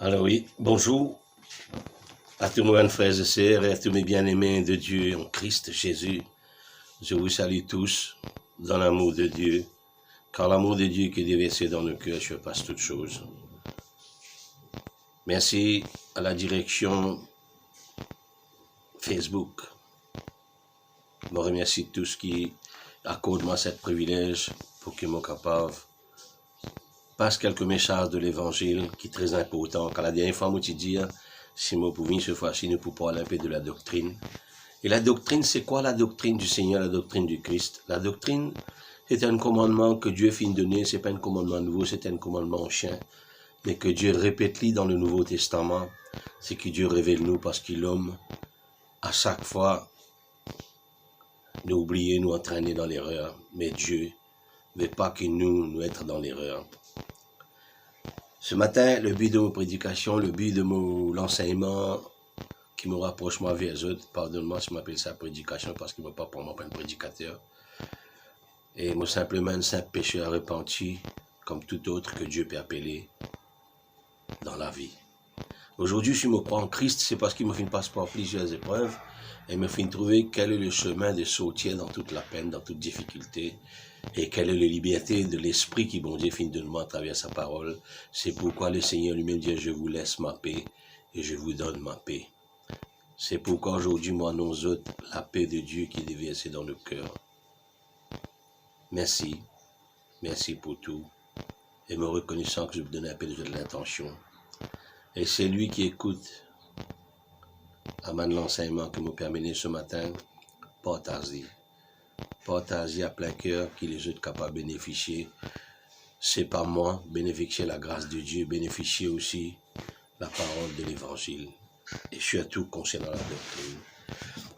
Alors oui, bonjour à tous mes frères et sœurs et à tous mes bien-aimés de Dieu en Christ Jésus. Je vous salue tous dans l'amour de Dieu, car l'amour de Dieu qui est déversé dans nos cœurs surpasse toutes choses. Merci à la direction Facebook. Je me remercie tous qui accordent moi ce privilège pour que je sois capable passe quelques messages de l'évangile qui est très important. Quand la dernière fois, je dit, si je pouvais ce fois-ci, nous pouvons parler un peu de la doctrine. Et la doctrine, c'est quoi la doctrine du Seigneur, la doctrine du Christ? La doctrine, c'est un commandement que Dieu fin donner, c'est pas un commandement nouveau, c'est un commandement ancien, mais que Dieu répète dans le Nouveau Testament, c'est que Dieu révèle nous parce que l'homme, à chaque fois, nous oublions, nous entraîner dans l'erreur, mais Dieu ne veut pas que nous être dans l'erreur. Ce matin, le but de mon prédication, le but de l'enseignement qui me rapproche moi vers les autres, pardonne-moi si je m'appelle ça prédication parce que je ne pas pour moi pas un prédicateur. Et moi simplement un simple pécheur repenti, comme tout autre que Dieu peut appeler dans la vie. Aujourd'hui, si je me crois en Christ, c'est parce qu'il me fait passer par plusieurs épreuves et me fait trouver quel est le chemin de sortir dans toute la peine, dans toute difficulté, et quelle est la liberté de l'esprit qui, bon Dieu, finit de nous à travers sa parole. C'est pourquoi le Seigneur lui-même dit, je vous laisse ma paix et je vous donne ma paix. C'est pourquoi aujourd'hui, moi, nous autres, la paix de Dieu qui est déversée dans nos cœurs. Merci. Merci pour tout. Et me reconnaissant que je vous donne un peu de l'intention. Et c'est lui qui écoute à l'enseignement que me permet ce matin, partagez. Partagez à plein cœur qui les autres capables de bénéficier. C'est pas moi, bénéficier la grâce de Dieu, bénéficier aussi la parole de l'évangile. Et surtout concernant la doctrine.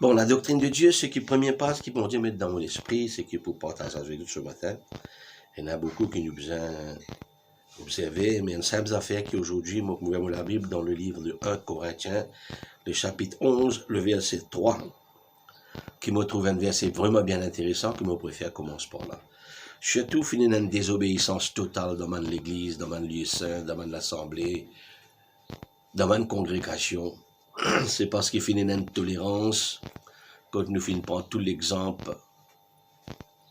Bon, la doctrine de Dieu, c'est que premier pas, ce qui vont dire mettre dans mon esprit, c'est que pour partager avec nous ce matin, il y en a beaucoup qui nous besoin observer, mais une simple affaire qui aujourd'hui, moi, je la Bible dans le livre de 1 Corinthiens, le chapitre 11, le verset 3, qui me trouve un verset vraiment bien intéressant, que je préfère commencer par là. Surtout, finir une désobéissance totale dans l'église, dans le lieu saint, dans l'assemblée, dans une congrégation. C'est parce qu'il finit une tolérance, quand nous finissons prendre tout l'exemple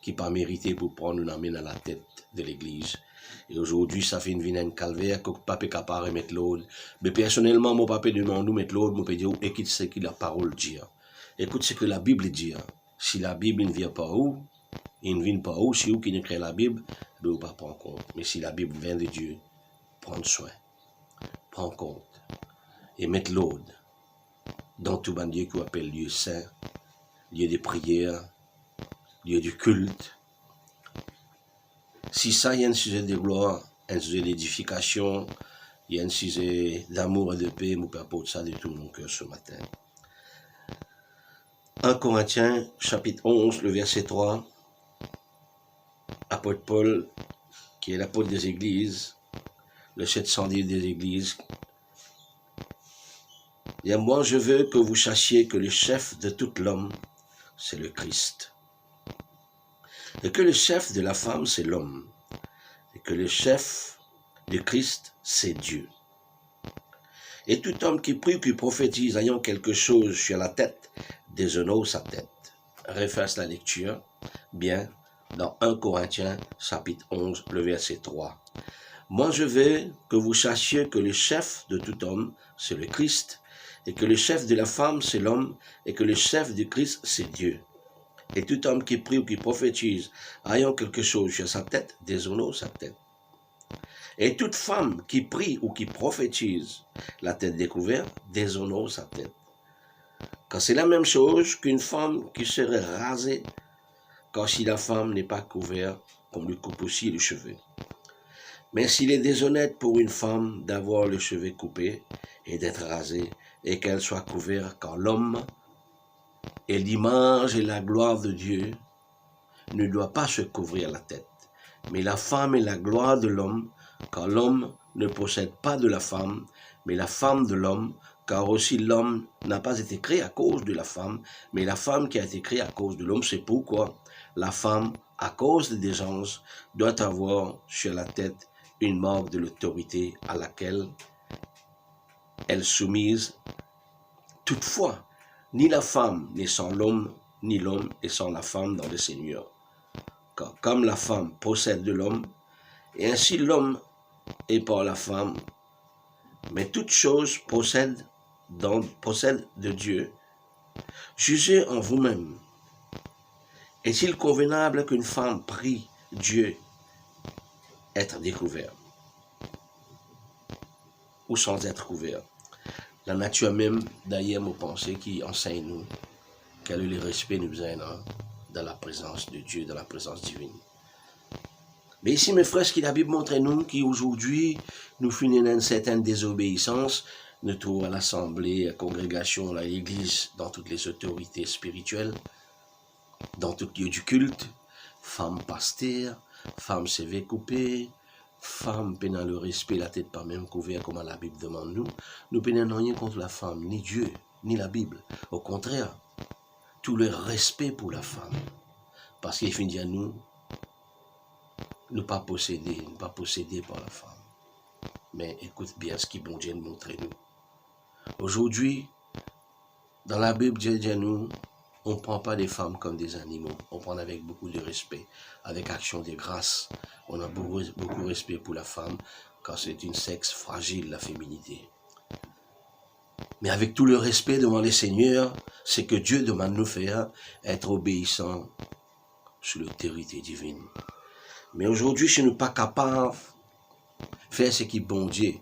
qui n'est pas mérité pour prendre une amène à la tête de l'église. Et aujourd'hui, ça fait une vie un calvaire que le pape est capable de mettre l'autre. Mais personnellement, mon pape demande nous mettre l'autre, mon peut dire, écoute ce que la parole dit. Écoute ce que la Bible dit. Si la Bible ne vient pas où, il ne vient pas où, si vous qui écrit la Bible, vous ne pas prendre compte. Mais si la Bible vient de Dieu, prends soin, prends compte et mettre l'autre dans tout bon Dieu qu'on appelle lieu saint, lieu de prière, lieu du culte. Si ça, il y a un sujet de gloire, un sujet d'édification, il y a un sujet d'amour et de paix, je peux apporter ça de tout mon cœur ce matin. 1 Corinthiens, chapitre 11, le verset 3, apôtre Paul, qui est l'apôtre des églises, le 710 des églises, et moi je veux que vous sachiez que le chef de tout l'homme, c'est le Christ. Et que le chef de la femme, c'est l'homme. Et que le chef du Christ, c'est Dieu. Et tout homme qui prie ou qui prophétise ayant quelque chose sur la tête, déshonore sa tête. Refasse la lecture, bien, dans 1 Corinthiens, chapitre 11, le verset 3. Moi je veux que vous sachiez que le chef de tout homme, c'est le Christ, et que le chef de la femme, c'est l'homme, et que le chef du Christ, c'est Dieu. Et tout homme qui prie ou qui prophétise, ayant quelque chose sur sa tête, déshonore sa tête. Et toute femme qui prie ou qui prophétise, la tête découverte, déshonore sa tête. Car c'est la même chose qu'une femme qui serait rasée, car si la femme n'est pas couverte, on lui coupe aussi les cheveux. Mais s'il est déshonnête pour une femme d'avoir le cheveu coupé et d'être rasée, et qu'elle soit couverte, car l'homme et l'image et la gloire de Dieu ne doit pas se couvrir la tête. Mais la femme est la gloire de l'homme, car l'homme ne possède pas de la femme, mais la femme de l'homme, car aussi l'homme n'a pas été créé à cause de la femme, mais la femme qui a été créée à cause de l'homme. C'est pourquoi la femme, à cause des dégences, doit avoir sur la tête une marque de l'autorité à laquelle elle soumise. Toutefois, ni la femme n'est sans l'homme, ni l'homme est sans la femme dans le Seigneur. Car comme la femme possède de l'homme, et ainsi l'homme est par la femme, mais toute chose possède de Dieu. Jugez en vous-même. Est-il convenable qu'une femme prie Dieu être découvert ou sans être couvert? La nature même, d'ailleurs, nos pensées qui enseigne nous quel est le respect nous besoin dans la présence de Dieu, dans la présence divine. Mais ici, mes frères, ce que la Bible montre à nous, qu'aujourd'hui, nous finissons une certaine désobéissance, nous trouvons à l'assemblée, à la congrégation, à l'église, dans toutes les autorités spirituelles, dans tout lieu du culte, femmes pasteurs, femmes CV coupées, femmes pendant le respect, la tête pas même couverte comme la Bible demande nous. Nous ne rien contre la femme, ni Dieu, ni la Bible. Au contraire, tout le respect pour la femme. Parce qu'il finit à nous, ne pas posséder par la femme. Mais écoute bien ce qu'il bon Dieu nous montre nous. Aujourd'hui, dans la Bible, Dieu dit à nous, on ne prend pas les femmes comme des animaux. On prend avec beaucoup de respect, avec action de grâce. On a beaucoup de respect pour la femme, car c'est une sexe fragile, la féminité. Mais avec tout le respect devant les seigneurs, c'est que Dieu demande de nous faire être obéissants sous l'autorité divine. Mais aujourd'hui, je ne suis pas capable de faire ce qui est bon Dieu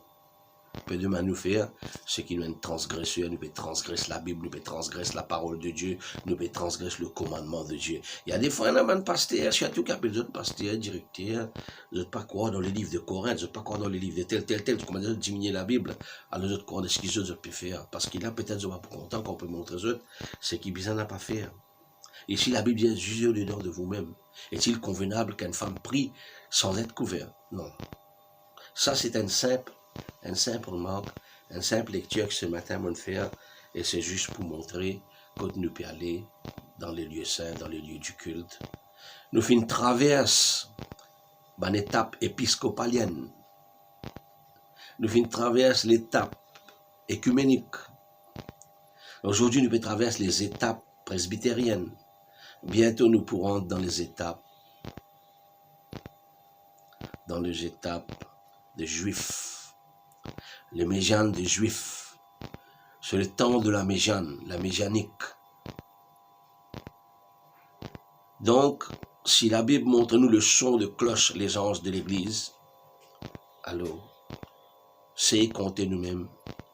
peut demander nous faire, ce qui nous est transgresseur, nous peut transgresser la Bible, nous peut transgresser la parole de Dieu, nous peut transgresser le commandement de Dieu. Il y a des fois, il y a un pasteur, surtout qui appelle les autres pasteurs, directeurs, ils ne pas croire dans les livres de Corinthe, ils ne pas croire dans les livres de tel, comment dire, diminuer la Bible, alors les autres croient de ce qu'ils peuvent faire. Parce qu'il a peut-être, ils ne sont pas contents qu'on peut montrer aux autres, ce qu'ils besoin n'a pas faire. Et si la Bible dit, jugez au-dedans de vous-même, est-il convenable qu'une femme prie sans être couverte? Non. Ça, c'est une simple remarque, une simple lecture que ce matin, mon frère, et c'est juste pour montrer que nous pouvons aller dans les lieux saints, dans les lieux du culte. Nous faisons une traverse, une étape épiscopalienne. Nous faisons une traverse l'étape écuménique. Aujourd'hui, nous pouvons traverser les étapes presbytériennes. Bientôt, nous pourrons dans les étapes des Juifs, les méjanes des Juifs. C'est le temps de la méjane, la méjanique. Donc, si la Bible montre nous le son de cloche, les anges de l'Église, alors, c'est compter nous-mêmes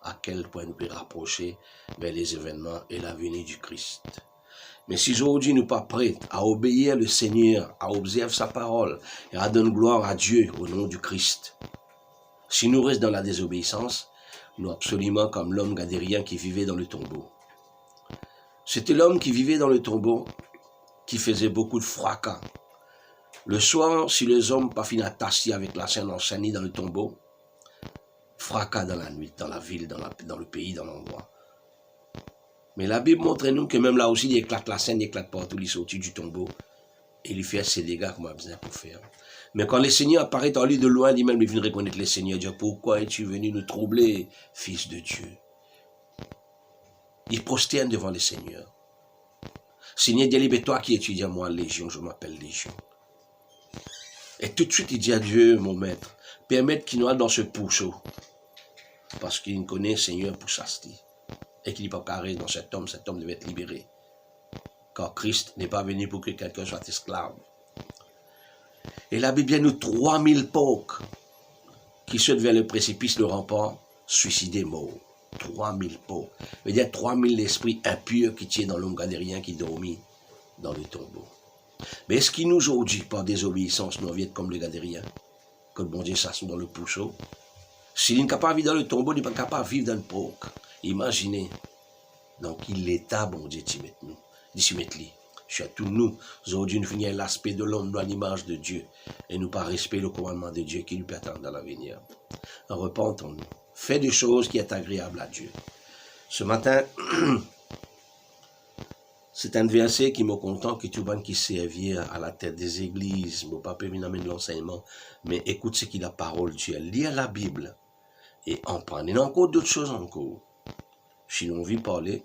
à quel point nous pouvons rapprocher vers les événements et la venue du Christ. Mais si aujourd'hui nous ne sommes pas prêts à obéir le Seigneur, à observer sa parole et à donner gloire à Dieu au nom du Christ, si nous restons dans la désobéissance, nous sommes absolument comme l'homme gadérien qui vivait dans le tombeau. C'était l'homme qui vivait dans le tombeau, qui faisait beaucoup de fracas. Le soir, si les hommes pas fini attachés avec la chaîne enchaînée dans le tombeau, fracas dans la nuit, dans la ville, dans le pays, dans l'endroit. Mais la Bible montre nous que même là aussi, il éclate la scène, il éclate partout, il sortit du tombeau. Et il fait ses dégâts qu'on a besoin pour faire. Mais quand le Seigneur apparaît en lui de loin, lui-même, il vient reconnaître le Seigneur, dire pourquoi es-tu venu nous troubler, fils de Dieu? Il prosterne devant le Seigneur. Seigneur, dit, toi qui étudies à moi, Légion, je m'appelle Légion. Et tout de suite, il dit à Dieu, mon maître, permette qu'il nous aille dans ce pourceau. Parce qu'il connaît le Seigneur pour s'astier. Et qu'il n'est pas carré dans cet homme devait être libéré. Car Christ n'est pas venu pour que quelqu'un soit esclave. Et la Bible nous 3000 pauvres qui sautent vers le précipice, le rempart, suicidés, morts. 3000 pauvres. Il y a 3000 esprits impurs qui tiennent dans l'homme gadérien qui dormit dans le tombeau. Mais est-ce qu'il nous aujourd'hui, par désobéissance, nous vient comme le gadérien, que le bon Dieu s'assoit dans le pourceau? S'il n'est pas capable de vivre dans le tombeau, il n'est pas capable de vivre dans le porc. Imaginez. Donc, il l'état, bon Dieu, d'ici mettre-lui. Je suis à tous nous. Aujourd'hui, nous finissons l'aspect de l'homme dans l'image de Dieu. Et nous pas respecter le commandement de Dieu qui nous peut attendre dans l'avenir. Repentons-nous. Fais des choses qui sont agréables à Dieu. Ce matin, c'est un verset qui me content que tout le monde qui servir à la tête des églises, mon papa m'amène l'enseignement, mais écoute ce qu'il a parole de Dieu. Lire la Bible. et en prendre. Il y a encore d'autres choses encore. Si l'on veut parler,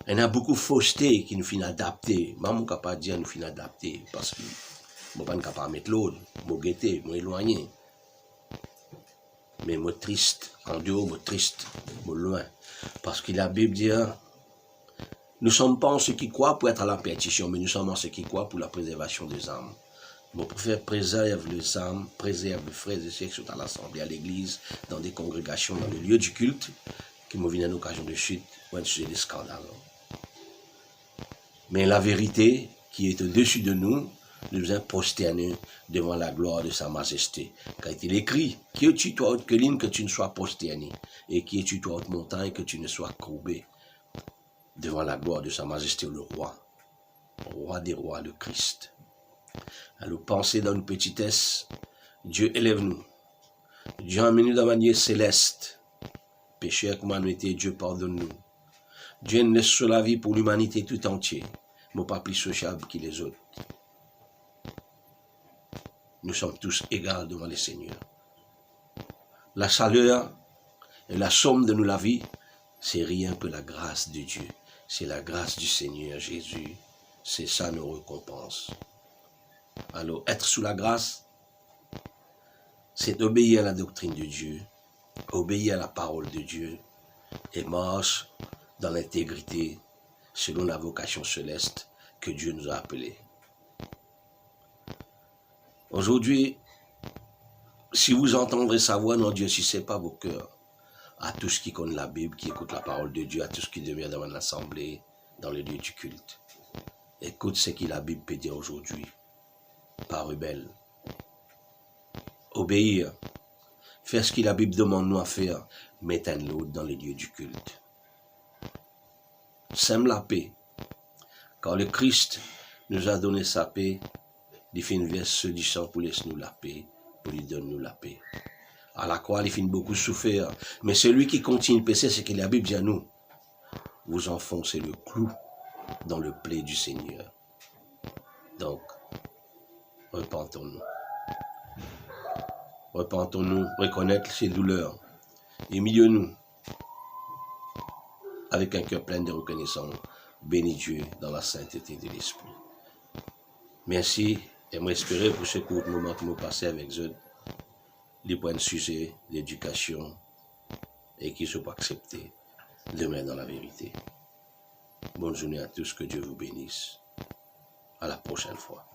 il y a beaucoup de fausseté qui nous finit adapter. Moi, je ne peux pas dire nous finit adapter parce que je ne peux pas mettre l'autre, je vais guetter, je vais éloigner. Mais je suis triste, en dehors, je suis triste, je suis loin. Parce que la Bible dit, nous ne sommes pas en ceux qui croient pour être à la perdition, mais nous sommes en ceux qui croient pour la préservation des âmes. Mon préfère préserve les âmes, préserve les frères et sœurs qui sont à l'assemblée, à l'église, dans des congrégations, dans le lieu du culte, qui me viennent à l'occasion de chute ou un sujet de scandale. Mais la vérité qui est au-dessus de nous, nous a prosterner devant la gloire de sa majesté. Car il est écrit, qui es-tu toi haute colline que tu ne sois prosterné, et qui es-tu toi haute montagne que tu ne sois courbé devant la gloire de sa majesté, le roi des rois, le Christ. Alors pensez dans une petitesse, Dieu élève-nous. Dieu emmène-nous dans manière céleste. Pécheurs comme nous était, Dieu pardonne-nous. Dieu nous laisse sur la vie pour l'humanité tout entière, mais pas plus sociable que les autres. Nous sommes tous égaux devant le Seigneur. La chaleur et la somme de nous la vie, c'est rien que la grâce de Dieu. C'est la grâce du Seigneur Jésus. C'est ça nos récompenses. Alors, être sous la grâce, c'est obéir à la doctrine de Dieu, obéir à la parole de Dieu et marche dans l'intégrité selon la vocation céleste que Dieu nous a appelés. Aujourd'hui, si vous entendrez sa voix, non Dieu, si ce n'est pas vos cœurs, à tous qui connaissent la Bible, qui écoutent la parole de Dieu, à tous qui demeurent dans l'assemblée, dans le lieu du culte. Écoute ce que la Bible peut dire aujourd'hui. Pas rebelle. Obéir. Faire ce que la Bible demande nous à faire. Mettre un l'autre dans les lieux du culte. Sème la paix. Car le Christ nous a donné sa paix. Il fait une verse du sang pour laisser nous la paix. Pour lui donner nous la paix. À la croix, il fait beaucoup souffrir. Mais celui qui continue de pécher, c'est que la Bible dit à nous. Vous enfoncez le clou dans le plaid du Seigneur. Donc, repentons-nous. Repentons-nous, reconnaître ses douleurs. Humilions-nous avec un cœur plein de reconnaissance. Bénis Dieu dans la sainteté de l'Esprit. Merci et m'espérer pour ce court moment que nous passons avec eux, les points de sujet, l'éducation, et qui soient acceptés demain dans la vérité. Bonne journée à tous, que Dieu vous bénisse. À la prochaine fois.